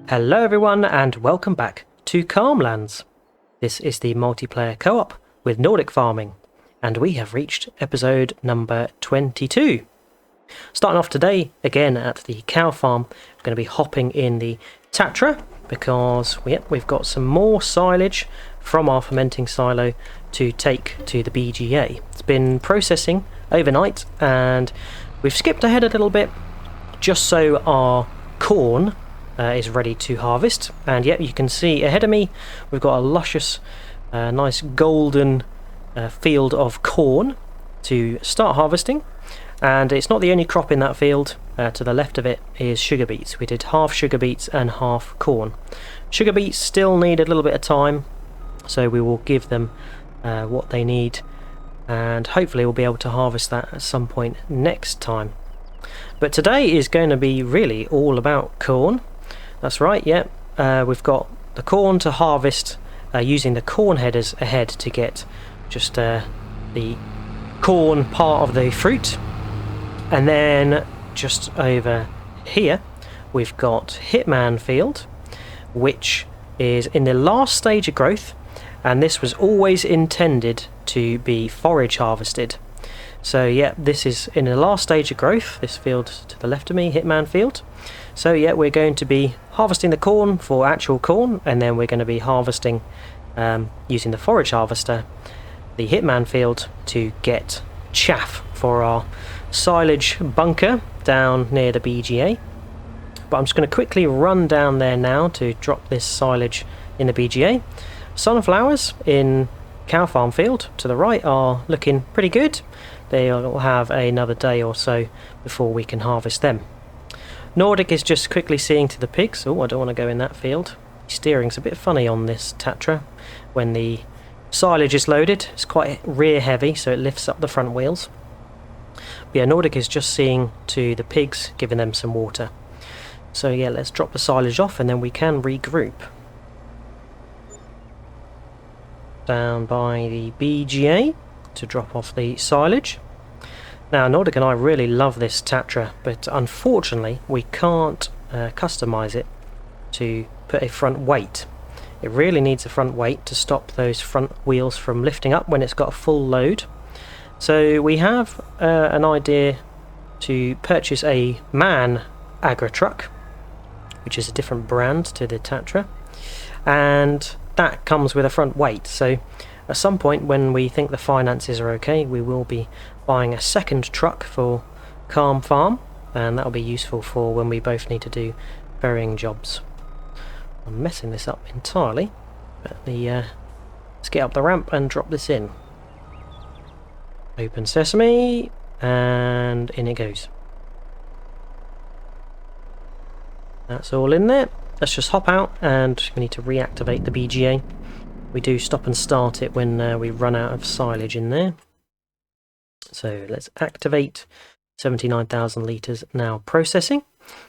Hello everyone and welcome back to Calmlands. This is the multiplayer co-op with Nordic farming and we have reached episode number 22. Starting off today again at the cow farm, we're going to be hopping in the Tatra because we've got some more silage from our fermenting silo to take to the BGA. It's been processing overnight and we've skipped ahead a little bit just so our corn is ready to harvest. And yet you can see ahead of me we've got a luscious nice golden field of corn to start harvesting, and it's not the only crop in that field. To the left of it is sugar beets. We did half sugar beets and half corn. Sugar beets still need a little bit of time, so we will give them what they need and hopefully we'll be able to harvest that at some point next time. But today is going to be really all about corn. That's right, yeah. We've got the corn to harvest using the corn headers ahead to get just the corn part of the fruit. And then just over here we've got Hitman Field, which is in the last stage of growth, and this was always intended to be forage harvested. So yeah, this is in the last stage of growth, this field to the left of me, Hitman Field. So yeah, we're going to be harvesting the corn for actual corn, and then we're going to be harvesting using the forage harvester the Hitman Field to get chaff for our silage bunker down near the BGA. But I'm just going to quickly run down there now to drop this silage in the BGA. Sunflowers in cow farm field to the right are looking pretty good. They'll have another day or so before we can harvest them. Nordic is just quickly seeing to the pigs. Oh, I don't want to go in that field. Steering's a bit funny on this Tatra when the silage is loaded. It's quite rear heavy, so it lifts up the front wheels. But yeah, Nordic is just seeing to the pigs, giving them some water. So yeah, let's drop the silage off and then we can regroup. Down by the BGA to drop off the silage. Now Nordic and I really love this Tatra, but unfortunately we can't customize it to put a front weight. It really needs a front weight to stop those front wheels from lifting up when it's got a full load. So we have an idea to purchase a MAN Agri truck, which is a different brand to the Tatra, and that comes with a front weight. So at some point when we think the finances are okay, we will be buying a second truck for Calm Farm, and that'll be useful for when we both need to do varying jobs. I'm messing this up entirely, but let's get up the ramp and drop this in. Open sesame, and in it goes. That's all in there. Let's just hop out, and we need to reactivate the BGA. We do stop and start it when we run out of silage in there. So let's activate. 79,000 litres now processing.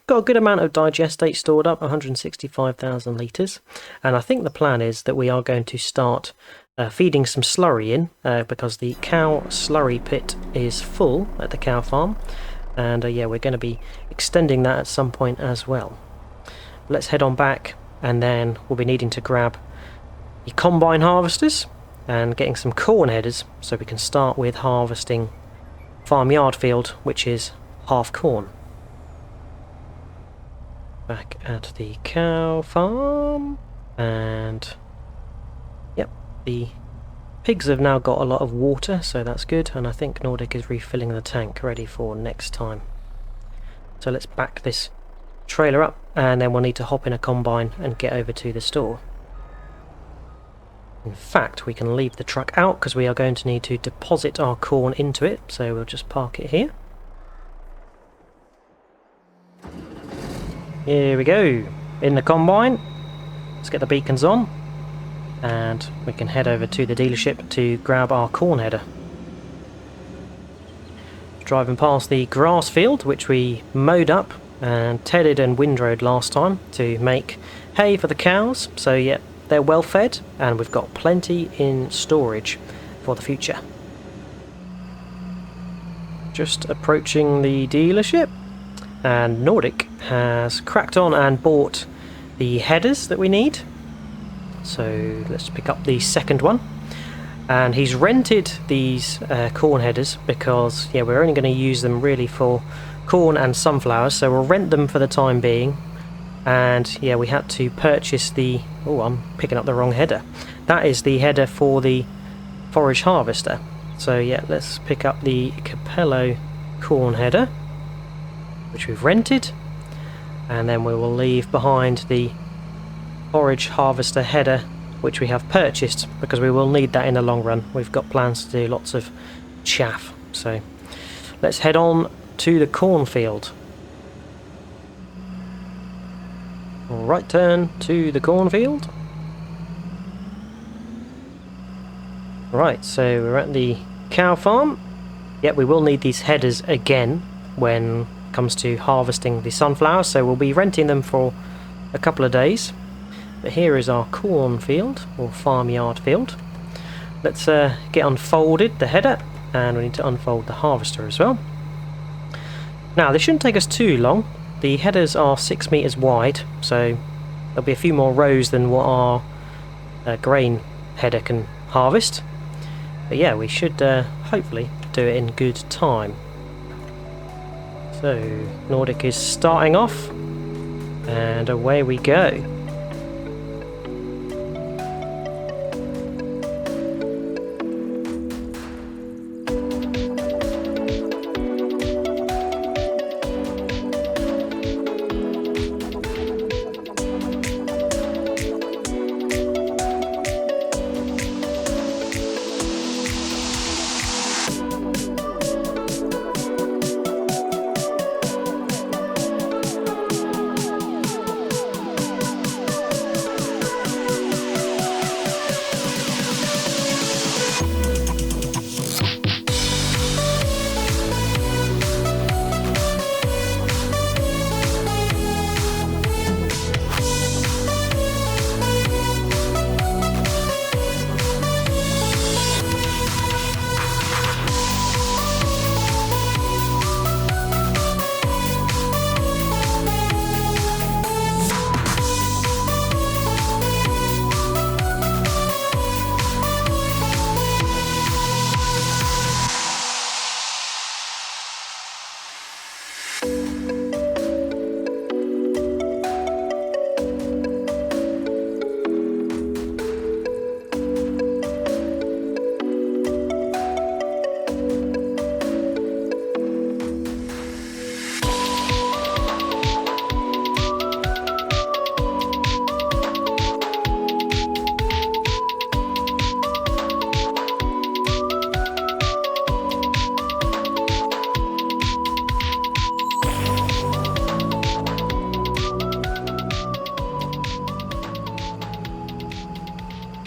Got a good amount of digestate stored up, 165,000 litres. And I think the plan is that we are going to start feeding some slurry in because the cow slurry pit is full at the cow farm. And yeah, we're going to be extending that at some point as well. Let's head on back, and then we'll be needing to grab the combine harvesters and getting some corn headers so we can start with harvesting farmyard field, which is half corn. Back at the cow farm, and yep, the pigs have now got a lot of water, so that's good, and I think Nordic is refilling the tank ready for next time. So let's back this trailer up, and then we'll need to hop in a combine and get over to the store. In fact, we can leave the truck out because we are going to need to deposit our corn into it, so we'll just park it here. Here we go, in the combine. Let's get the beacons on, and we can head over to the dealership to grab our corn header. Driving past the grass field, which we mowed up and tedded and windrowed last time to make hay for the cows. So yeah, they're well fed, and we've got plenty in storage for the future. Just approaching the dealership, and Nordic has cracked on and bought the headers that we need. So let's pick up the second one. And he's rented these corn headers because, yeah, we're only going to use them really for corn and sunflowers, so we'll rent them for the time being. And yeah, we had to purchase the... oh, I'm picking up the wrong header. That is the header for the Forage Harvester. So yeah, let's pick up the Capello corn header, which we've rented, and then we will leave behind the Forage Harvester header, which we have purchased because we will need that in the long run. We've got plans to do lots of chaff. So let's head on to the cornfield. Right turn to the cornfield. Right, so we're at the cow farm. Yep, we will need these headers again when it comes to harvesting the sunflowers, so we'll be renting them for a couple of days. But here is our cornfield, or farmyard field. Let's get unfolded, the header, and we need to unfold the harvester as well. Now, this shouldn't take us too long. The headers are 6 meters wide, so there'll be a few more rows than what our grain header can harvest. But yeah, we should hopefully do it in good time. So, Nordic is starting off, and away we go.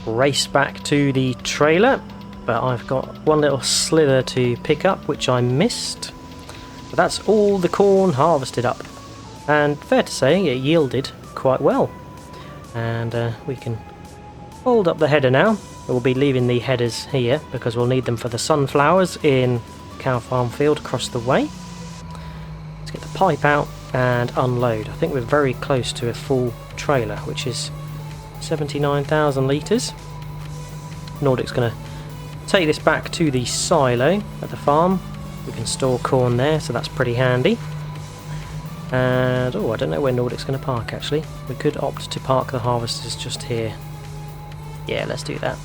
Race back to the trailer, but I've got one little slither to pick up which I missed. But that's all the corn harvested up, and fair to say it yielded quite well. And we can fold up the header now. We'll be leaving the headers here because we'll need them for the sunflowers in cow farm field across the way. Let's get the pipe out and unload. I think we're very close to a full trailer, which is 79,000 litres. Nordic's going to take this back to the silo at the farm. We can store corn there, so that's pretty handy. And oh, I don't know where Nordic's going to park actually. We could opt to park the harvesters just here. Yeah, let's do that.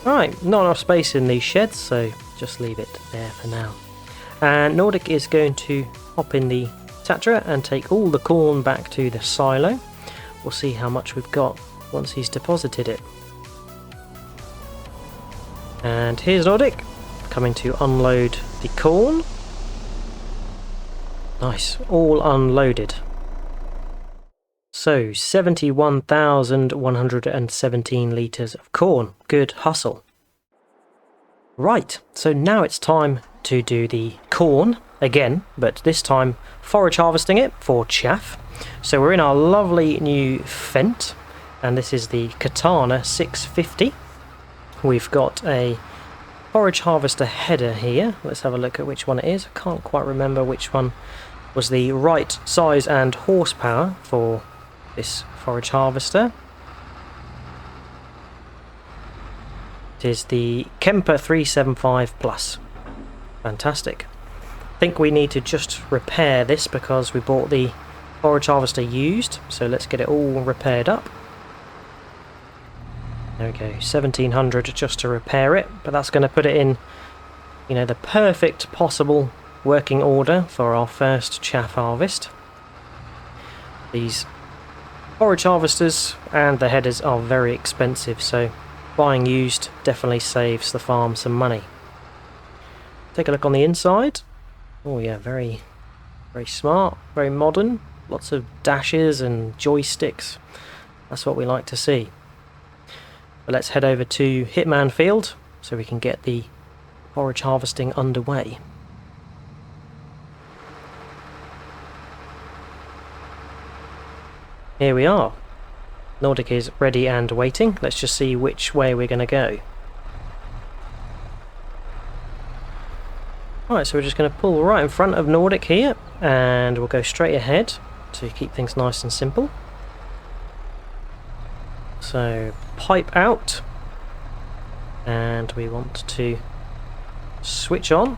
Right, not enough space in these sheds, so just leave it there for now. And Nordic is going to hop in the Tatra and take all the corn back to the silo. We'll see how much we've got once he's deposited it. And here's Nordic coming to unload the corn. Nice, all unloaded. So 71,117 litres of corn. Good hustle. Right, so now it's time to do the corn again, but this time forage harvesting it for chaff. So we're in our lovely new Fendt, and this is the Katana 650. We've got a forage harvester header here. Let's have a look at which one it is. I can't quite remember which one was the right size and horsepower for this forage harvester. It is the Kemper 375 Plus. Fantastic. I think we need to just repair this because we bought the forage harvester used, so let's get it all repaired up. There we go, 1700 just to repair it, but that's going to put it in, you know, the perfect possible working order for our first chaff harvest. These forage harvesters and the headers are very expensive, so buying used definitely saves the farm some money. Take a look on the inside. Oh yeah, very smart, very modern. Lots of dashes and joysticks. That's what we like to see. But let's head over to Hitman Field so we can get the forage harvesting underway. Here we are. Nordic is ready and waiting. Let's just see which way we're going to go. Alright, so we're just going to pull right in front of Nordic here, and we'll go straight ahead to keep things nice and simple. So, pipe out, and we want to switch on,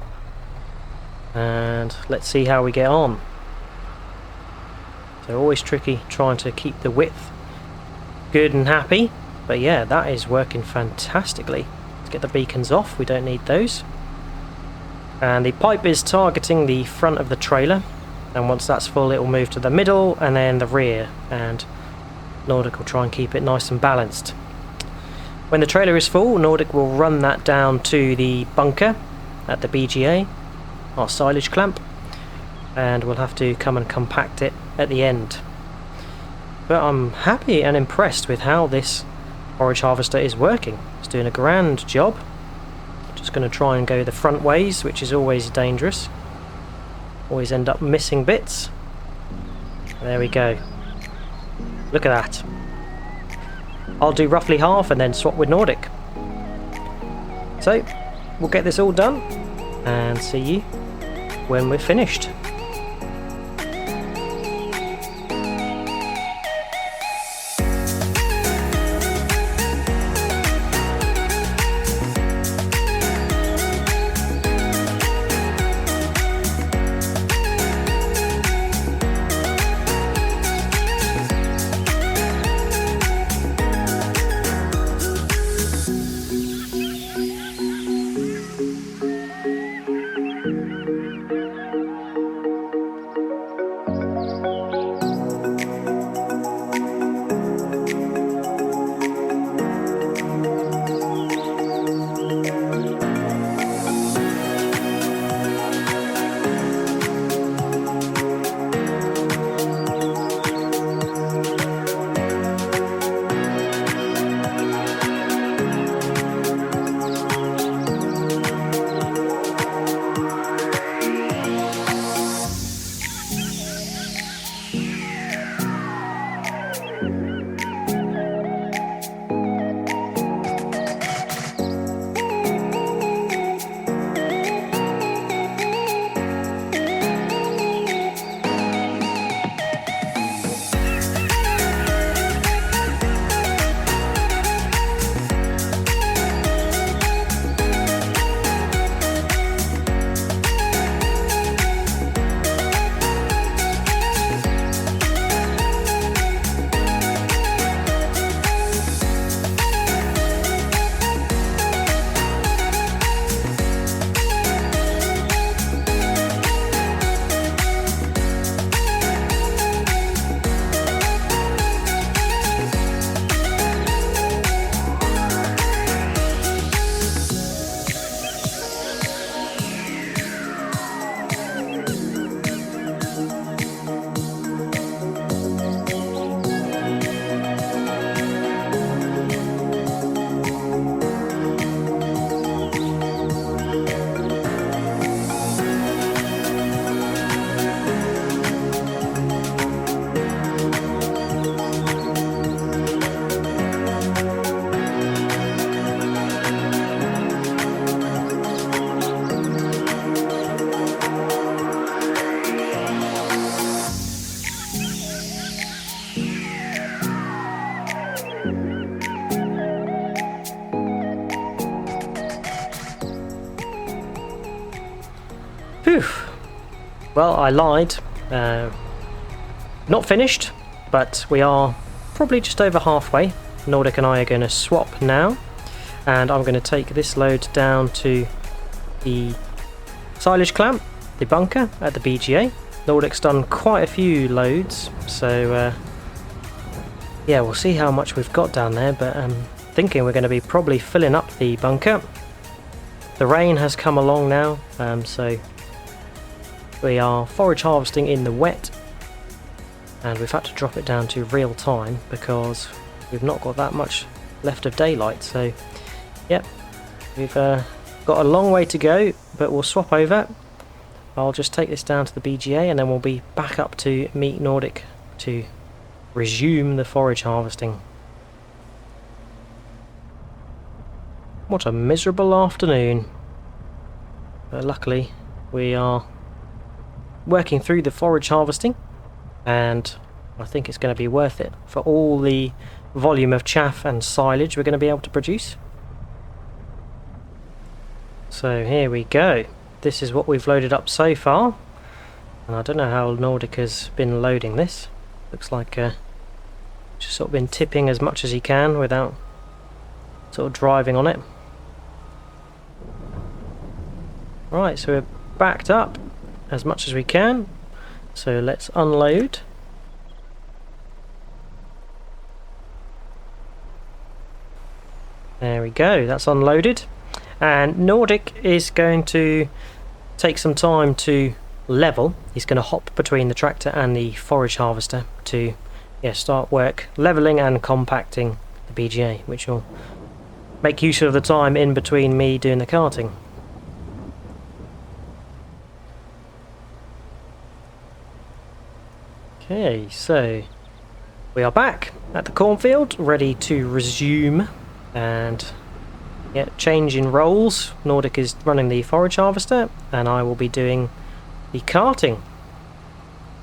and let's see how we get on. So always tricky trying to keep the width good and happy, but yeah, that is working fantastically. Let's get the beacons off, we don't need those. And the pipe is targeting the front of the trailer, and once that's full it will move to the middle and then the rear, and Nordic will try and keep it nice and balanced. When the trailer is full, Nordic will run that down to the bunker at the BGA, our silage clamp, and we'll have to come and compact it at the end. But I'm happy and impressed with how this forage harvester is working. It's doing a grand job. Just going to try and go the front ways, which is always dangerous. Always end up missing bits. There we go. Look at that. I'll do roughly half and then swap with Nordic. So, we'll get this all done and see you when we're finished. Phew. Well, I lied. Not finished, but we are probably just over halfway. Nordic and I are going to swap now, and I'm going to take this load down to the silage clamp, the bunker at the BGA. Nordic's done quite a few loads, so yeah, we'll see how much we've got down there, but I'm thinking we're going to be probably filling up the bunker. The rain has come along now, so we are forage harvesting in the wet, and we've had to drop it down to real time because we've not got that much left of daylight. So yep, we've got a long way to go, but we'll swap over. I'll just take this down to the BGA and then we'll be back up to meet Nordic to resume the forage harvesting. What a miserable afternoon, but luckily we are working through the forage harvesting, and I think it's going to be worth it for all the volume of chaff and silage we're going to be able to produce. So here we go. This is what we've loaded up so far, and I don't know how Nordic has been loading this. Looks like just sort of been tipping as much as he can without sort of driving on it. Right, so we're backed up as much as we can, so let's unload. There we go, that's unloaded, and Nordic is going to take some time to level. He's going to hop between the tractor and the forage harvester to start work levelling and compacting the BGA, which will make use of the time in between me doing the carting. Okay, so we are back at the cornfield, ready to resume and change in roles. Nordic is running the forage harvester and I will be doing the carting.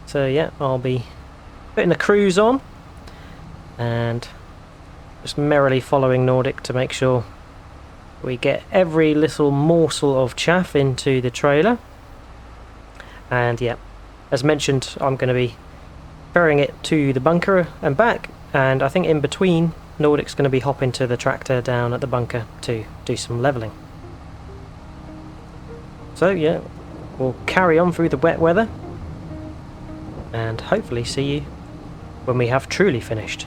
So yeah, I'll be putting the cruise on and just merrily following Nordic to make sure we get every little morsel of chaff into the trailer. And yeah, as mentioned, I'm going to be ferrying it to the bunker and back, and I think in between Nordic's going to be hopping to the tractor down at the bunker to do some levelling. So yeah, we'll carry on through the wet weather and hopefully see you when we have truly finished.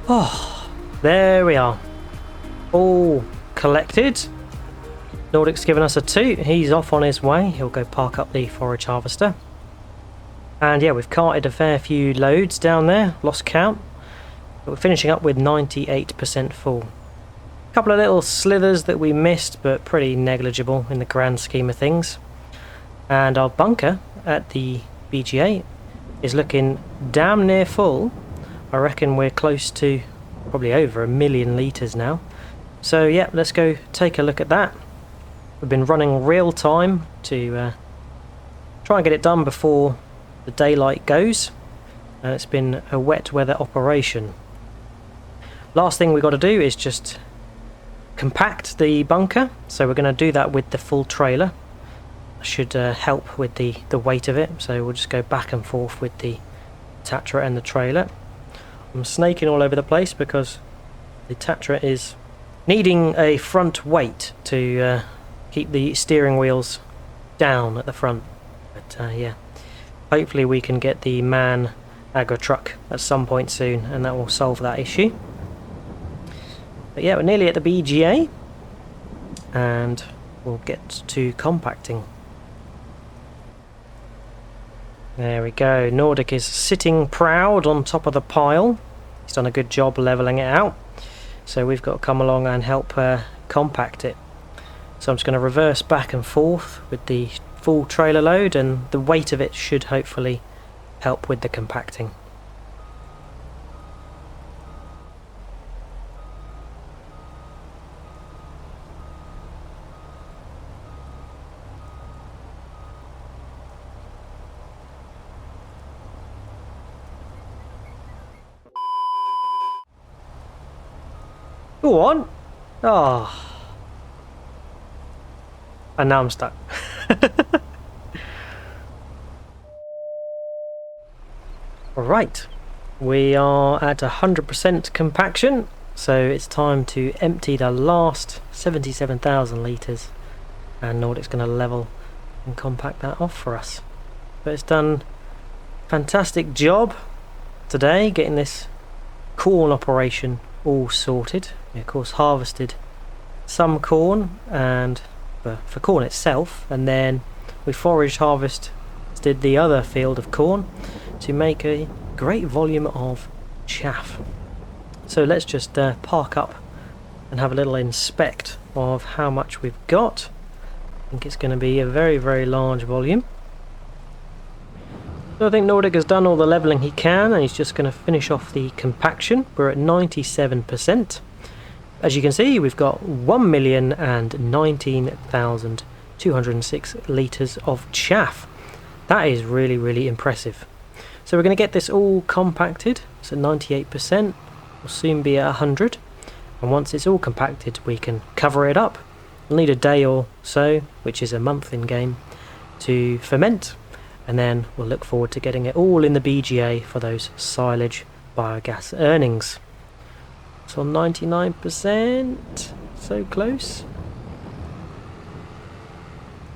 Oh, there we are. All collected. Nordic's given us a toot. He's off on his way. He'll go park up the forage harvester. And yeah, we've carted a fair few loads down there. Lost count. But we're finishing up with 98% full. A couple of little slithers that we missed, but pretty negligible in the grand scheme of things. And our bunker at the BGA is looking damn near full. I reckon we're close to probably over 1 million litres now. So yeah, let's go take a look at that. We've been running real time to try and get it done before the daylight goes, and it's been a wet weather operation. Last thing we've got to do is just compact the bunker, so we're going to do that with the full trailer. Should help with the weight of it, so we'll just go back and forth with the Tatra and the trailer. I'm snaking all over the place because the Tatra is needing a front weight to keep the steering wheels down at the front. But yeah, hopefully we can get the MAN agri truck at some point soon, and that will solve that issue. But yeah, we're nearly at the BGA, and we'll get to compacting. There we go. Nordic is sitting proud on top of the pile. He's done a good job levelling it out. So we've got to come along and help compact it. So I'm just going to reverse back and forth with the full trailer load, and the weight of it should hopefully help with the compacting. Go on! Oh. And now I'm stuck. Right, we are at 100% compaction, so it's time to empty the last 77,000 litres, and Nordic's going to level and compact that off for us. But it's done a fantastic job today getting this corn operation all sorted. We of course harvested some corn and for corn itself, and then we forage harvested the other field of corn to make a great volume of chaff. So let's just park up and have a little inspect of how much we've got. I think it's going to be a very, very large volume. So I think Nordic has done all the levelling he can, and he's just going to finish off the compaction. We're at 97%. As you can see, we've got 1,019,206 litres of chaff. That is really, really impressive. So we're going to get this all compacted. It's at 98%. We'll soon be at 100. And once it's all compacted, we can cover it up. We'll need a day or so, which is a month in game, to ferment. And then we'll look forward to getting it all in the BGA for those silage biogas earnings. So 99%, so close.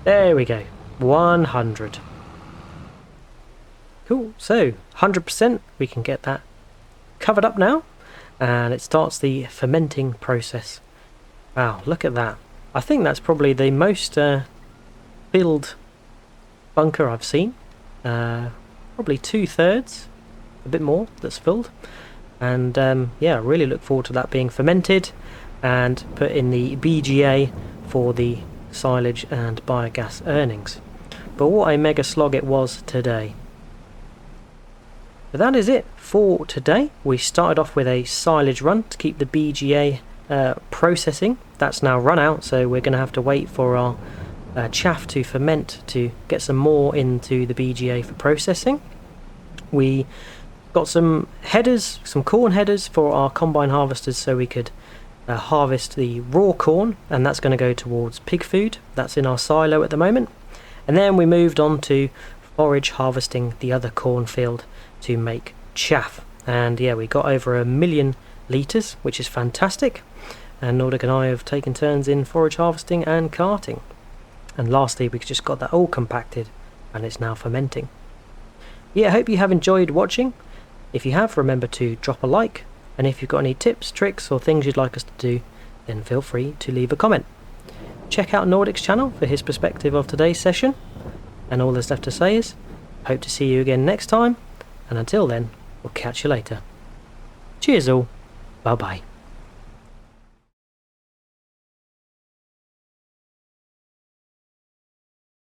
There we go, 100. Cool, so 100%, we can get that covered up now, and it starts the fermenting process. Wow, look at that. I think that's probably the most filled bunker I've seen. Probably 2/3, a bit more, that's filled. And yeah, I really look forward to that being fermented and put in the BGA for the silage and biogas earnings. But what a mega slog it was today. But that is it for today. We started off with a silage run to keep the BGA processing. That's now run out, so we're going to have to wait for our chaff to ferment to get some more into the BGA for processing. We got some headers, some corn headers for our combine harvesters, so we could harvest the raw corn, and that's going to go towards pig food. That's in our silo at the moment. And then we moved on to forage harvesting the other cornfield to make chaff. And yeah, we got over 1 million litres, which is fantastic. And Nordic and I have taken turns in forage harvesting and carting. And lastly, we just got that all compacted, and it's now fermenting. Yeah, I hope you have enjoyed watching. If you have, remember to drop a like and if you've got any tips, tricks or things you'd like us to do, then feel free to leave a comment. Check out Nordic's channel for his perspective of today's session, and all that's left to say is, hope to see you again next time, and until then, we'll catch you later. Cheers all, bye bye.